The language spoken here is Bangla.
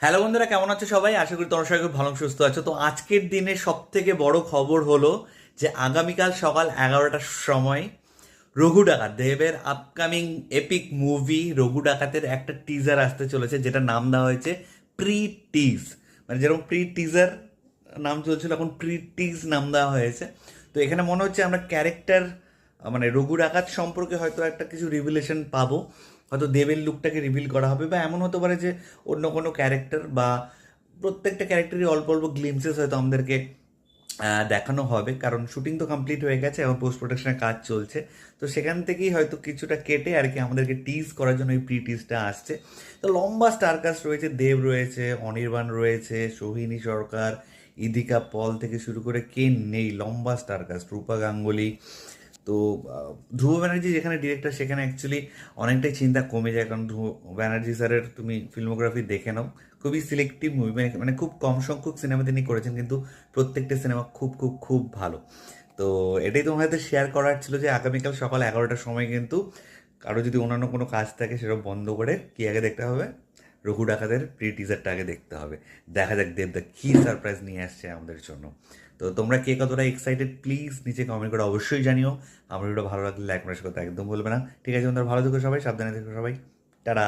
হ্যালো বন্ধুরা, কেমন আছো সবাই? আশা করি তোমরা সবাই খুব ভালো সুস্থ আছো। তো আজকের দিনে সব থেকে বড় খবর হলো যে আগামীকাল সকাল 11টার সময় রঘু ডাকাত দেবের আপকামিং এপিক মুভি রঘু ডাকাতের একটা টিজার আসতে চলেছে, যেটা নাম দেওয়া হয়েছে প্রি টিজ। মানে যেরকম প্রি টিজার নাম চলছিল, এখন প্রি টিজ নাম দেওয়া হয়েছে। তো এখানে মনে হচ্ছে আমরা ক্যারেক্টার মানে রঘু ডাকাত সম্পর্কে হয়তো একটা কিছু রিভিলেশন পাবো। হয়তো দেবের লুকটাকে রিভিল করা হবে, বা এমন হতে পারে যে অন্য কোনো ক্যারেক্টার, বা প্রত্যেকটা ক্যারেক্টারই অল্প অল্প গ্লিমসেস হয়তো আমাদেরকে দেখানো হবে। কারণ শুটিং তো কমপ্লিট হয়ে গেছে, এখন পোস্ট প্রোডাকশনের কাজ চলছে। তো সেখান থেকেই হয়তো কিছুটা কেটে আর কি আমাদেরকে টিজ করার জন্য এই প্রি টিজটা আসছে। তো লম্বা স্টারকাস্ট রয়েছে, দেব রয়েছে, অনির্বাণ রয়েছে, সোহিনী সরকার, ইদিকা পল থেকে শুরু করে কে নেই, লম্বা স্টারকাস্ট, রূপা গাঙ্গুলি। তো ধ্রুব ব্যানার্জি যেখানে ডিরেক্টর, সেখানে অ্যাকচুয়ালি অনেকটাই চিন্তা কমে যায়। কারণ ধ্রুব ব্যানার্জি স্যারের তুমি ফিল্মোগ্রাফি দেখে নাও, খুবই সিলেক্টিভ মুভি, মানে খুব কম সংখ্যক সিনেমা তিনি করেছেন, কিন্তু প্রত্যেকটা সিনেমা খুব খুব খুব ভালো। তো এটাই তোমার হয়তো শেয়ার করার ছিল যে আগামীকাল সকাল 11টার সময় কিন্তু কারো যদি অন্যান্য কোনো কাজ থাকে সেটা বন্ধ করে কি আগে দেখতে হবে, রঘু ডাকাতের প্রি টিজারটা আগে দেখতে হবে। দেখা যাক দেবদা কী সারপ্রাইজ নিয়ে আসছে আমাদের জন্য। তো তোমরা কে কতটা এক্সাইটেড প্লিজ নিচে কমেন্ট করে অবশ্যই জানিও। আমার ভিডিও ভালো লাগলে লাইক করার কথা একদম বলবে না। ঠিক আছে বন্ধুরা, ভালো থেকো সবাই, সাবধানে থেকো সবাই, টাটা।